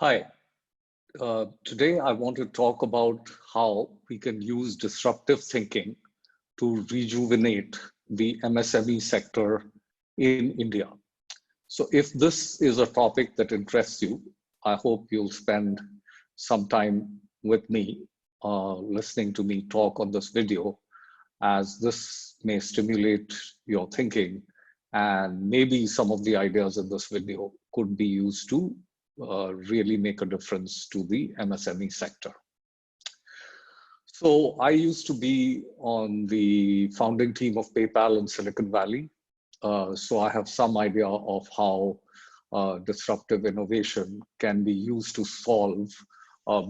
Hi, today I want to talk about how we can use disruptive thinking to rejuvenate the MSME sector in India. So if this is a topic that interests you, I hope you'll spend some time with me listening to me talk on this video, as this may stimulate your thinking, and maybe some of the ideas in this video could be used to really make a difference to the MSME sector. So I used to be on the founding team of PayPal in Silicon Valley. So I have some idea of how disruptive innovation can be used to solve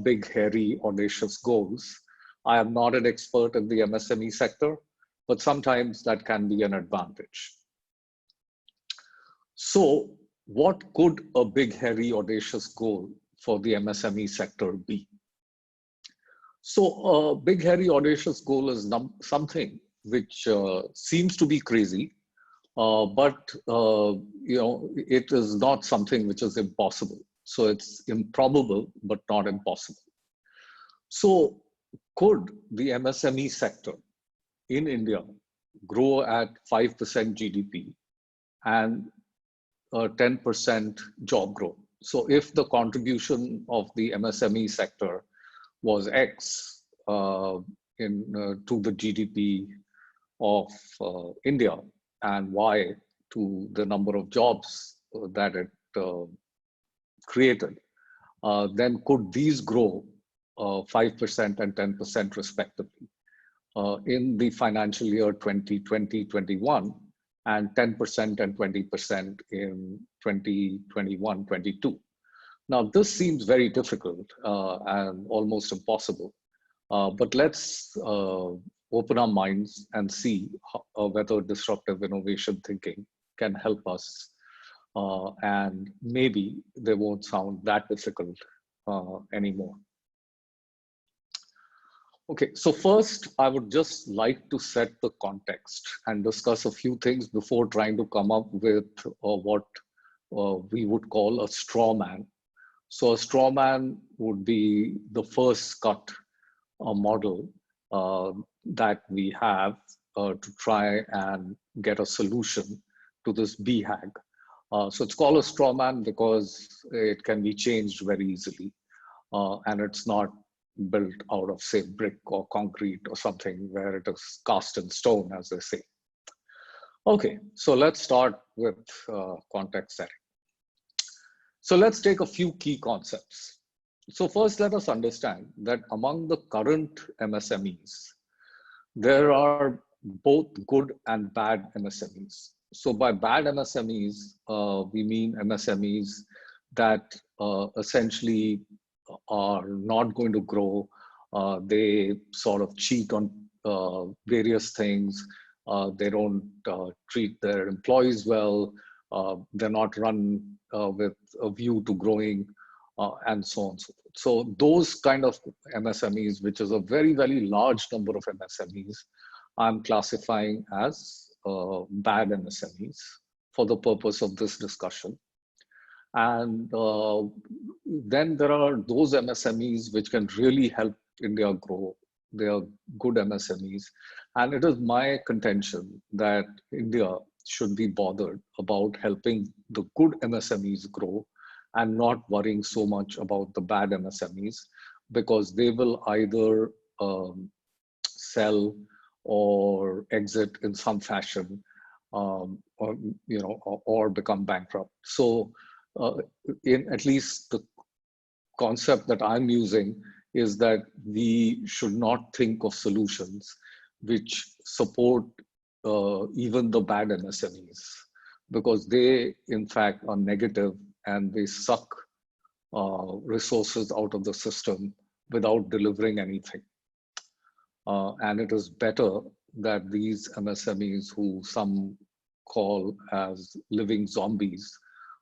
big, hairy, audacious goals. I am not an expert in the MSME sector, but sometimes that can be an advantage. So what could a big, hairy, audacious goal for the MSME sector be? So a big, hairy, audacious goal is something which seems to be crazy, but it is not something which is impossible. So it's improbable, but not impossible. So could the MSME sector in India grow at 5% GDP and 10% job growth? So if the contribution of the MSME sector was X to the GDP of India, and Y to the number of jobs that it created, then could these grow 5% and 10% respectively in the financial year 2020-21, and 10% and 20% in 2021-22. Now, this seems very difficult and almost impossible, but let's open our minds and see whether disruptive innovation thinking can help us, and maybe they won't sound that difficult anymore. Okay, so first, I would just like to set the context and discuss a few things before trying to come up with what we would call a straw man. So a straw man would be the first cut model that we have to try and get a solution to this BHAG. So it's called a straw man because it can be changed very easily, and it's not built out of, say, brick or concrete or something where it is cast in stone, as they say. Okay, so let's start with context setting. So let's take a few key concepts. So first, let us understand that among the current MSMEs, there are both good and bad MSMEs. So by bad MSMEs, we mean MSMEs that essentially are not going to grow. They sort of cheat on various things. They don't treat their employees well. They're not run with a view to growing, and so on and so forth. So those kind of MSMEs, which is a very, very large number of MSMEs, I'm classifying as bad MSMEs for the purpose of this discussion. And then there are those MSMEs which can really help India grow. They are good MSMEs. And it is my contention that India should be bothered about helping the good MSMEs grow and not worrying so much about the bad MSMEs, because they will either sell or exit in some fashion, or become bankrupt. So in at least the concept that I'm using is that we should not think of solutions which support even the bad MSMEs, because they in fact are negative and they suck resources out of the system without delivering anything. And it is better that these MSMEs, who some call as living zombies,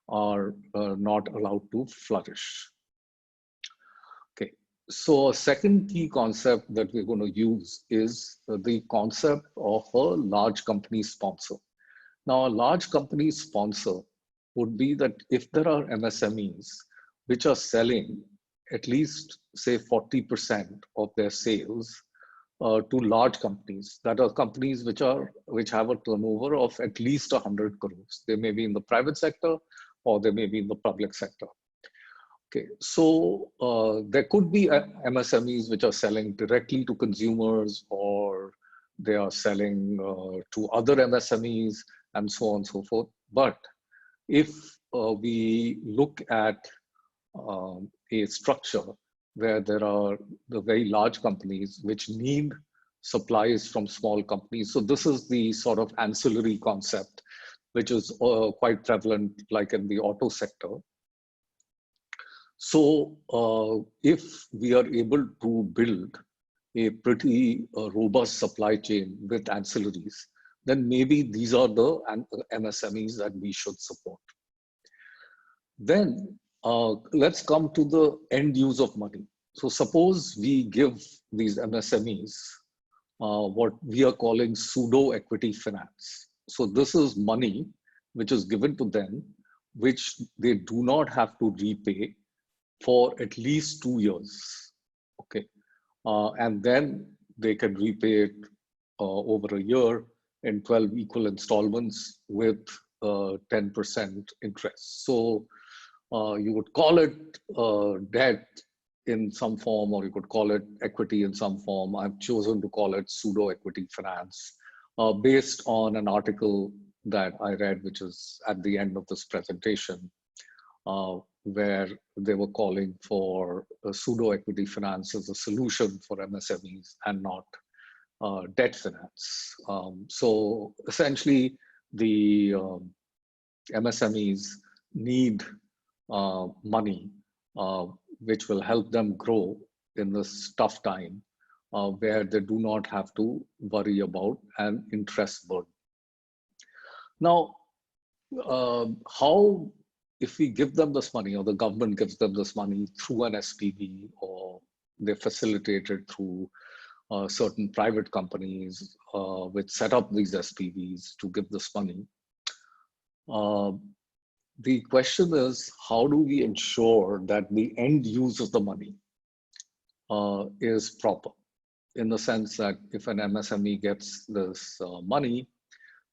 are not allowed to flourish. Okay, so a second key concept that we're going to use is the concept of a large company sponsor. Now, a large company sponsor would be that if there are MSMEs which are selling at least, say, 40% of their sales to large companies, that are companies which have a turnover of at least 100 crores. They may be in the private sector or they may be in the public sector. Okay, so there could be MSMEs which are selling directly to consumers, or they are selling to other MSMEs, and so on and so forth. But if we look at a structure where there are the very large companies which need supplies from small companies. So this is the sort of ancillary concept, which is quite prevalent, like in the auto sector. So if we are able to build a pretty robust supply chain with ancillaries, then maybe these are the MSMEs that we should support. Then let's come to the end use of money. So suppose we give these MSMEs what we are calling pseudo equity finance. So this is money which is given to them, which they do not have to repay for at least 2 years. Okay, and then they can repay it over a year in 12 equal installments with 10% interest. So you would call it debt in some form, or you could call it equity in some form. I've chosen to call it pseudo equity finance based on an article that I read, which is at the end of this presentation, where they were calling for pseudo equity finance as a solution for MSMEs and not debt finance. So essentially, the MSMEs need money which will help them grow in this tough time, where they do not have to worry about an interest burden. Now, how, if we give them this money, or the government gives them this money through an SPV, or they facilitate it through certain private companies which set up these SPVs to give this money, the question is, how do we ensure that the end use of the money is proper? In the sense that if an MSME gets this money,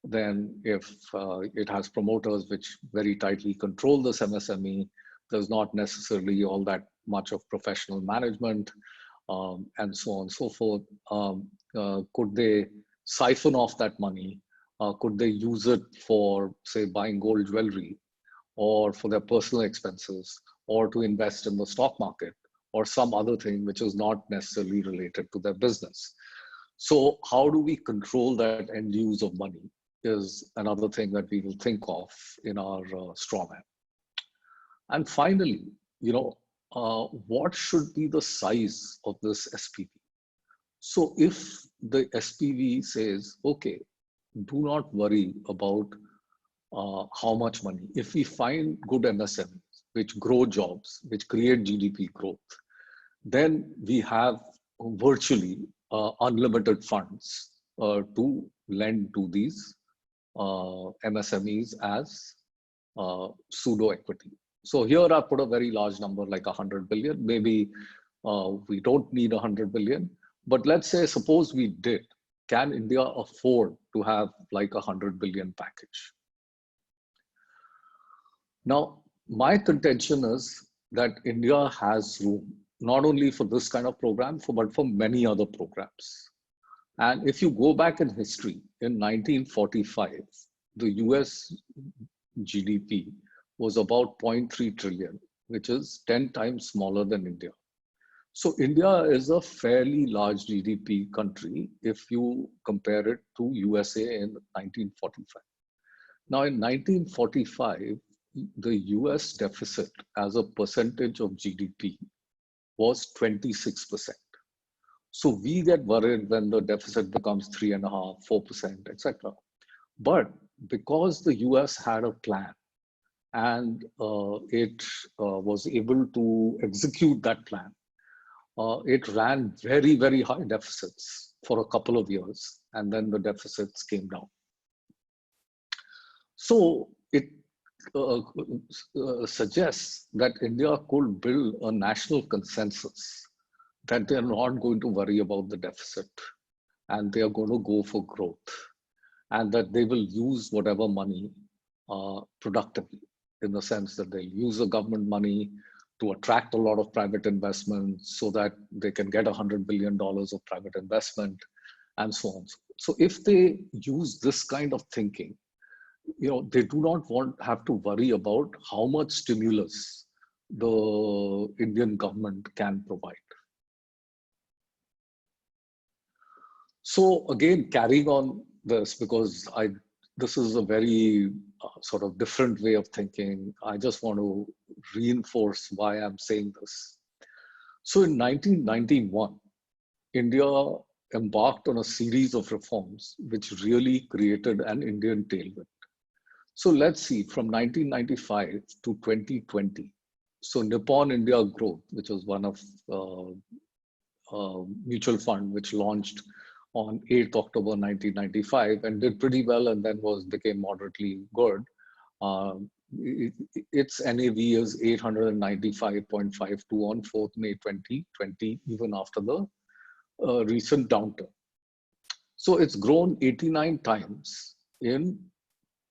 then if it has promoters which very tightly control this MSME, there's not necessarily all that much of professional management, and so on and so forth. Could they siphon off that money? Could they use it for, say, buying gold jewelry, or for their personal expenses, or to invest in the stock market, or some other thing which is not necessarily related to their business? So how do we control that end use of money is another thing that we will think of in our straw man. And finally, what should be the size of this SPV? So if the SPV says, okay, do not worry about how much money. If we find good MSMEs which grow jobs, which create GDP growth, then we have virtually unlimited funds to lend to these MSMEs as pseudo equity. So here I put a very large number, like 100 billion. Maybe we don't need 100 billion, but let's say, suppose we did. Can India afford to have like 100 billion package? Now, my contention is that India has room, not only for this kind of program, but for many other programs. And if you go back in history, in 1945, the US GDP was about 0.3 trillion, which is 10 times smaller than India. So India is a fairly large GDP country if you compare it to USA in 1945. Now in 1945, the US deficit as a percentage of GDP was 26%. So we get worried when the deficit becomes 3.5%, 4%, etc. But because the US had a plan and it was able to execute that plan, it ran very, very high deficits for a couple of years, and then the deficits came down. So it suggests that India could build a national consensus that they're not going to worry about the deficit and they are going to go for growth, and that they will use whatever money productively, in the sense that they'll use the government money to attract a lot of private investment so that they can get $100 billion of private investment and so on. So if they use this kind of thinking, they do not have to worry about how much stimulus the Indian government can provide. So again, carrying on this, because this is a very sort of different way of thinking, I just want to reinforce why I'm saying this. So in 1991, India embarked on a series of reforms which really created an Indian tailwind. So let's see, from 1995 to 2020, so Nippon India Growth, which was one of mutual fund which launched on 8th October 1995 and did pretty well, and then became moderately good. Its NAV is 895.52 on 4th May 2020, even after the recent downturn. So it's grown 89 times in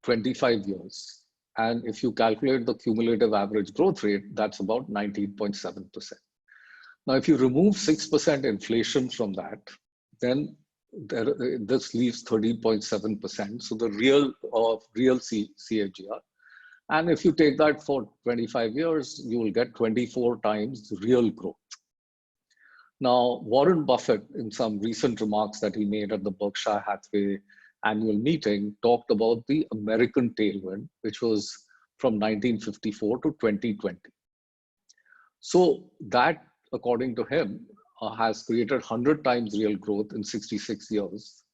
25 years. And if you calculate the cumulative average growth rate, that's about 19.7%. Now, if you remove 6% inflation from that, then this leaves 30.7%. So the real CAGR. And if you take that for 25 years, you will get 24 times real growth. Now, Warren Buffett, in some recent remarks that he made at the Berkshire Hathaway annual meeting, talked about the American tailwind, which was from 1954 to 2020. So that, according to him, has created 100 times real growth in 66 years.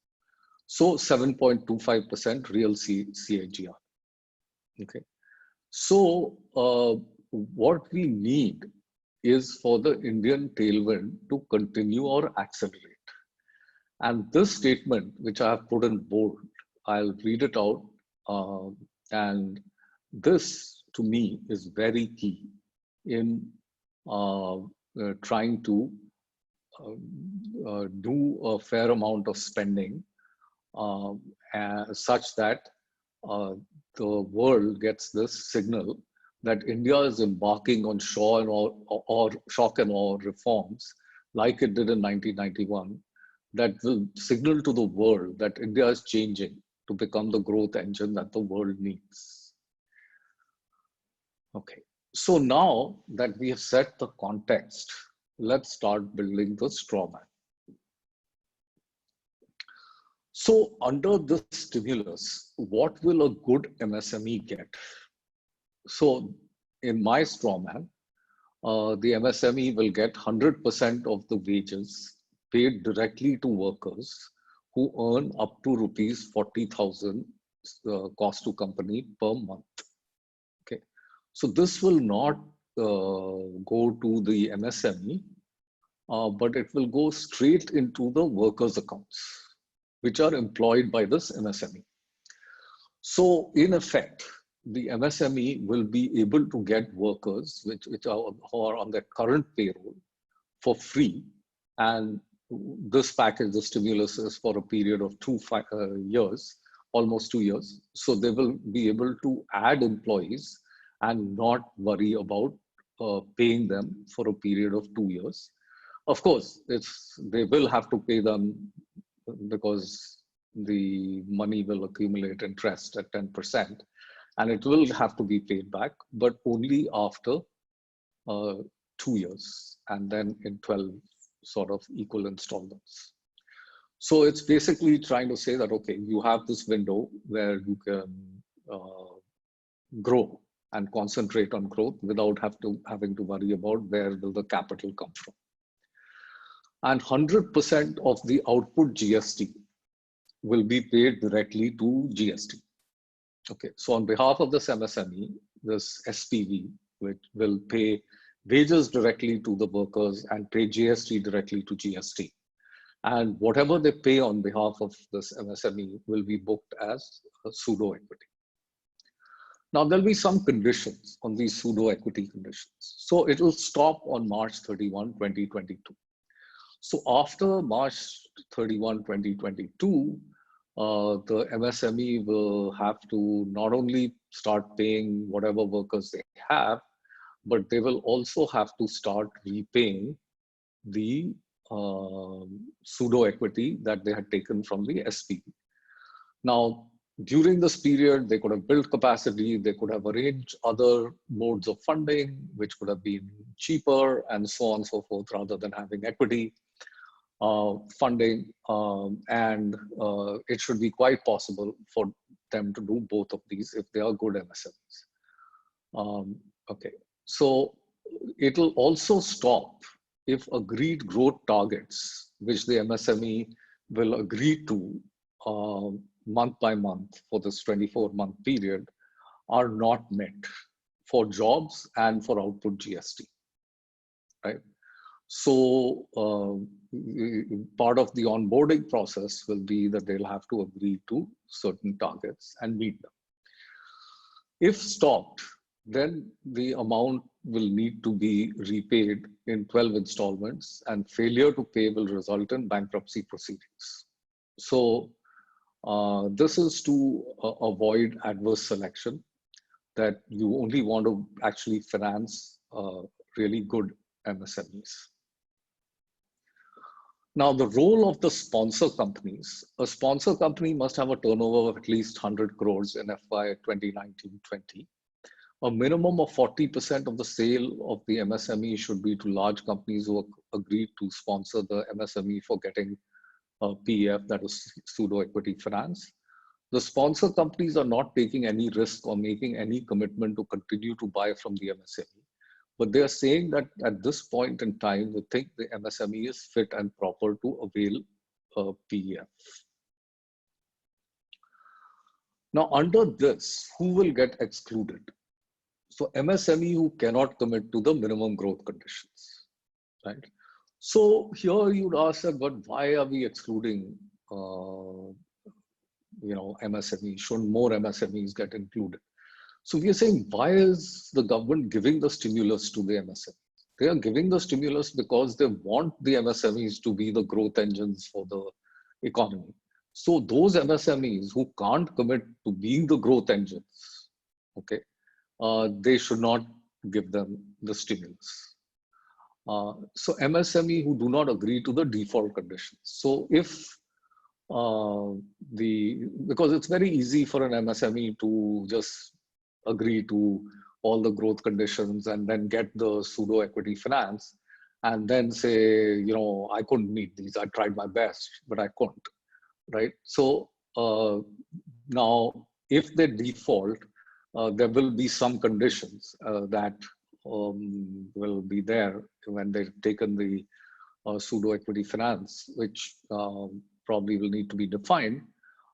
So 7.25% real CAGR. Okay. So what we need is for the Indian tailwind to continue or accelerate. And this statement, which I have put in bold, I'll read it out. And this, to me, is very key in trying to do a fair amount of spending such that the world gets this signal that India is embarking on shock and awe reforms like it did in 1991, that will signal to the world that India is changing to become the growth engine that the world needs. Okay, so now that we have set the context, let's start building the straw man. So under this stimulus, what will a good MSME get? So in my straw man, the MSME will get 100% of the wages paid directly to workers who earn up to rupees 40,000 cost to company per month. Okay, so this will not go to the MSME, but it will go straight into the workers' accounts, which are employed by this MSME. So in effect, the MSME will be able to get workers who are on their current payroll for free. And this package, the stimulus, is for a period of 2 years, almost 2 years. So they will be able to add employees and not worry about paying them for a period of 2 years. Of course, they will have to pay them because the money will accumulate interest at 10%, and it will have to be paid back, but only after 2 years, and then in 12 sort of equal installments. So it's basically trying to say that, okay, you have this window where you can grow and concentrate on growth without having to worry about where will the capital come from. And 100% of the output GST will be paid directly to GST. Okay, so on behalf of this MSME, this SPV, which will pay wages directly to the workers and pay GST directly to GST. And whatever they pay on behalf of this MSME will be booked as a pseudo equity. Now, there'll be some conditions on these pseudo equity conditions. So it will stop on March 31, 2022. So after March 31, 2022, the MSME will have to not only start paying whatever workers they have, but they will also have to start repaying the pseudo equity that they had taken from the SPV. Now, during this period, they could have built capacity, they could have arranged other modes of funding, which could have been cheaper and so on and so forth, rather than having equity funding. And it should be quite possible for them to do both of these if they are good MSMEs. Okay, so it'll also stop if agreed growth targets, which the MSME will agree to month by month for this 24-month period, are not met for jobs and for output GST, right? So part of the onboarding process will be that they'll have to agree to certain targets and meet them. If stopped, then the amount will need to be repaid in 12 installments, and failure to pay will result in bankruptcy proceedings. So this is to avoid adverse selection, that you only want to actually finance really good MSMEs. Now, the role of the sponsor companies: a sponsor company must have a turnover of at least 100 crores in FY 2019-20. A minimum of 40% of the sale of the MSME should be to large companies who agreed to sponsor the MSME for getting PEF, that is pseudo equity finance. The sponsor companies are not taking any risk or making any commitment to continue to buy from the MSME, but they are saying that at this point in time, they think the MSME is fit and proper to avail PEF. Now, under this, who will get excluded? So MSME who cannot commit to the minimum growth conditions, right? So here you'd ask that, but why are we excluding, MSMEs? Shouldn't more MSMEs get included? So we are saying, why is the government giving the stimulus to the MSMEs? They are giving the stimulus because they want the MSMEs to be the growth engines for the economy. So those MSMEs who can't commit to being the growth engines, okay, they should not give them the stimulus. So MSME who do not agree to the default conditions. So if because it's very easy for an MSME to just agree to all the growth conditions and then get the pseudo equity finance and then say, I couldn't meet these. I tried my best, but I couldn't, right? So now if they default, there will be some conditions that will be there when they've taken the pseudo equity finance, which probably will need to be defined.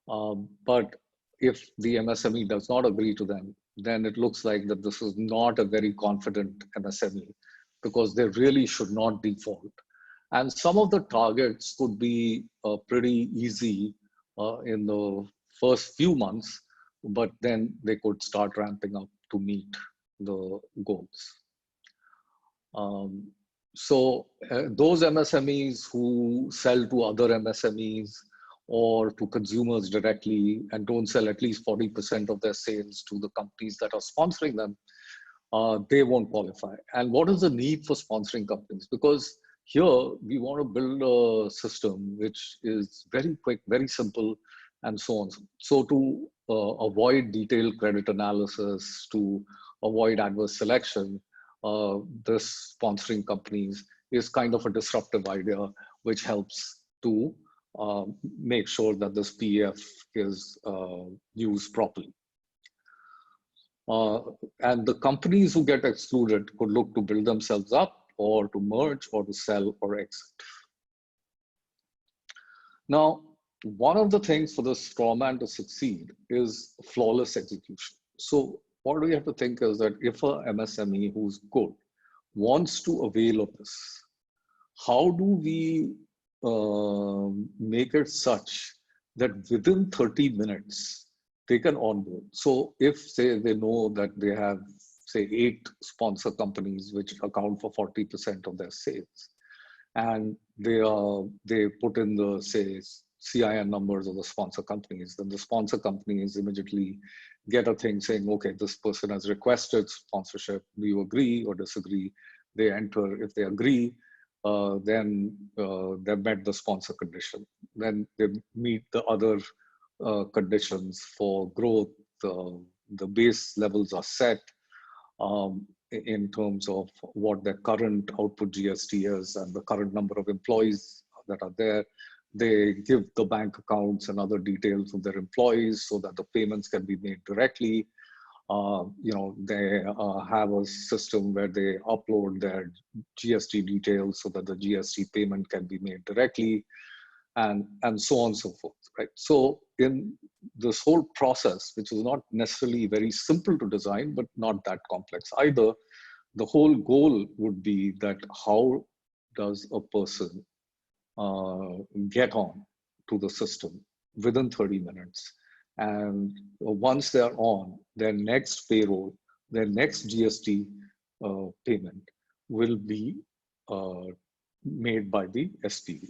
But if the MSME does not agree to them, then it looks like that this is not a very confident MSME, because they really should not default. And some of the targets could be pretty easy in the first few months, but then they could start ramping up to meet the goals. So those MSMEs who sell to other MSMEs or to consumers directly and don't sell at least 40% of their sales to the companies that are sponsoring them, they won't qualify. And what is the need for sponsoring companies? Because here we want to build a system which is very quick, very simple, and so on. So to avoid detailed credit analysis, to avoid adverse selection, this sponsoring companies is kind of a disruptive idea, which helps to make sure that this PEF is used properly. And the companies who get excluded could look to build themselves up, or to merge, or to sell, or exit. Now, one of the things for the straw man to succeed is flawless execution. So what we have to think is that if a MSME who's good wants to avail of this, how do we make it such that within 30 minutes, they can onboard. So if, say, they know that they have, say, 8 sponsor companies which account for 40% of their sales, and they put in the, say, CIN numbers of the sponsor companies, then the sponsor companies immediately get a thing saying, okay, this person has requested sponsorship. Do you agree or disagree? They enter. If they agree, then they've met the sponsor condition. Then they meet the other conditions for growth. The base levels are set in terms of what their current output GST is and the current number of employees that are there. They give the bank accounts and other details of their employees so that the payments can be made directly. They have a system where they upload their GST details so that the GST payment can be made directly, and so on and so forth, right? So in this whole process, which is not necessarily very simple to design, but not that complex either, the whole goal would be that how does a person get on to the system within 30 minutes? And once they're on, their next payroll, their next GST payment will be made by the SPV.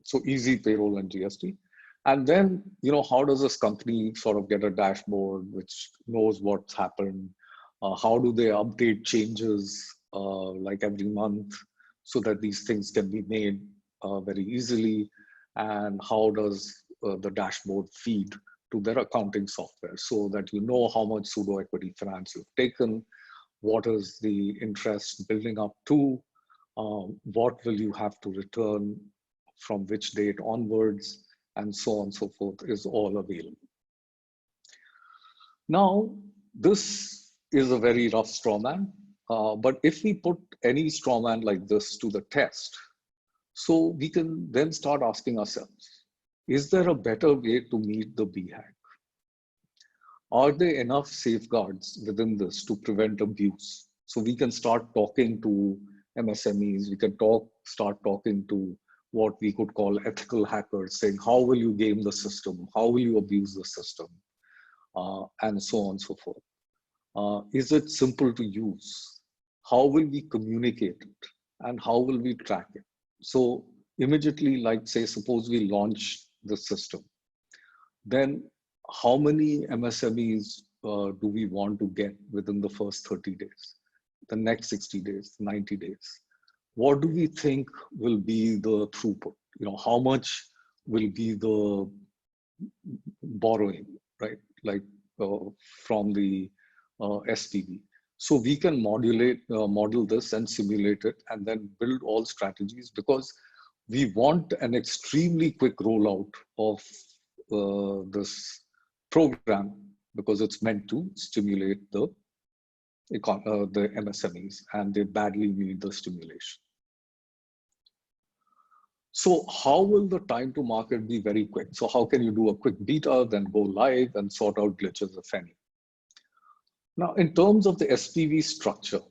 So easy payroll and GST. And then, how does this company sort of get a dashboard which knows what's happened? How do they update changes like every month so that these things can be made very easily? And how does the dashboard feed to their accounting software so that you know how much pseudo equity finance you've taken, what is the interest building up to, what will you have to return from which date onwards, and so on and so forth is all available. Now, this is a very rough straw man, but if we put any straw man like this to the test, so we can then start asking ourselves, is there a better way to meet the BHAG? Are there enough safeguards within this to prevent abuse? So we can start talking to MSMEs, we can start talking to what we could call ethical hackers, saying, how will you game the system? How will you abuse the system? And so on and so forth. Is it simple to use? How will we communicate it? And how will we track it? So immediately, like say, suppose we launch the system, then how many MSMEs do we want to get within the first 30 days, the next 60 days, 90 days? What do we think will be the throughput? How much will be the borrowing, right? Like from the SPV. So we can model this and simulate it and then build all strategies, because we want an extremely quick rollout of this program, because it's meant to stimulate the MSMEs, and they badly need the stimulation. So how will the time to market be very quick? So how can you do a quick beta, then go live and sort out glitches, if any? Now, in terms of the SPV structure,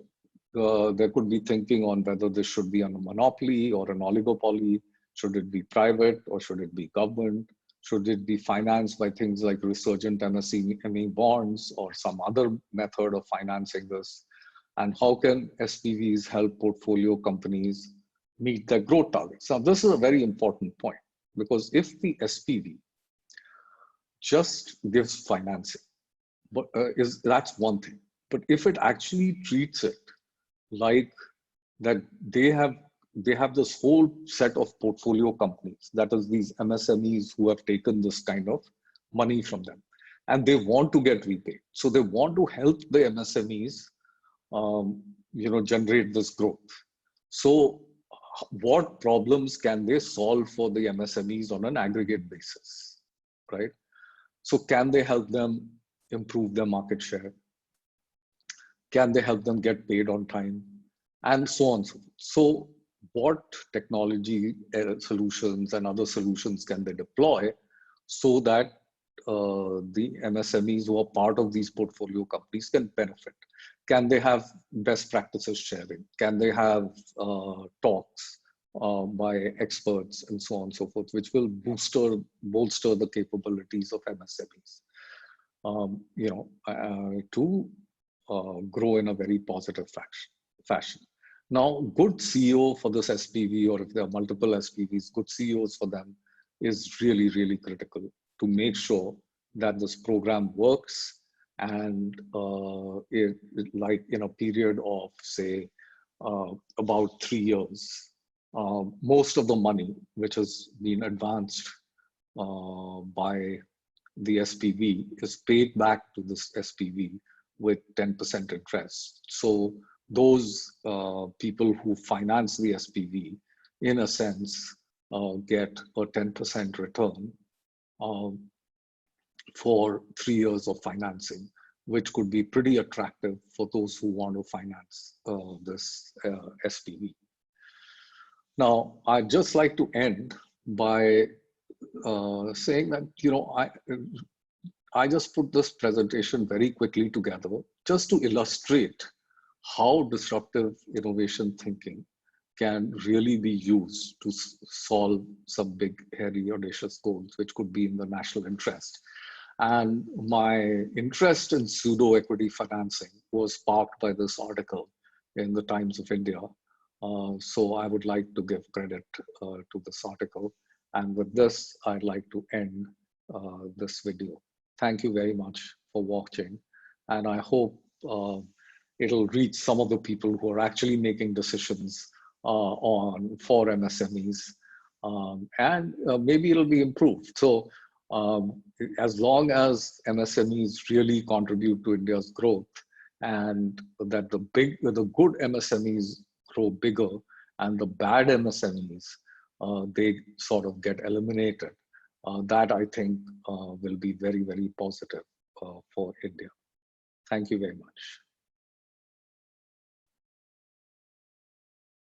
there could be thinking on whether this should be a monopoly or an oligopoly. Should it be private or should it be government? Should it be financed by things like resurgent MSME bonds or some other method of financing this? And how can SPVs help portfolio companies meet their growth targets? Now, this is a very important point, because if the SPV just gives financing, but that's one thing. But if it actually treats it like that, they have this whole set of portfolio companies, that is these MSMEs who have taken this kind of money from them, and they want to get repaid. So they want to help the MSMEs, generate this growth. So what problems can they solve for the MSMEs on an aggregate basis, right? So can they help them improve their market share? Can they help them get paid on time? And so on. So what technology solutions and other solutions can they deploy so that the MSMEs who are part of these portfolio companies can benefit? Can they have best practices sharing? Can they have talks by experts and so on and so forth, which will bolster the capabilities of MSMEs? to grow in a very positive fashion. Now, good CEO for this SPV, or if there are multiple SPVs, good CEOs for them is really, really critical to make sure that this program works, and like in a period of, say, about 3 years, most of the money which has been advanced by the SPV is paid back to this SPV with 10% interest. So those people who finance the SPV, in a sense, get a 10% return for 3 years of financing, which could be pretty attractive for those who want to finance this SPV. Now, I'd just like to end by saying that, I just put this presentation very quickly together just to illustrate how disruptive innovation thinking can really be used to solve some big, hairy, audacious goals, which could be in the national interest. And my interest in pseudo equity financing was sparked by this article in the Times of India. So I would like to give credit to this article. And with this, I'd like to end this video. Thank you very much for watching. And I hope it'll reach some of the people who are actually making decisions for MSMEs. And maybe it'll be improved. So as long as MSMEs really contribute to India's growth, and that the good MSMEs grow bigger and the bad MSMEs, they sort of get eliminated, that I think will be very, very positive for India. Thank you very much.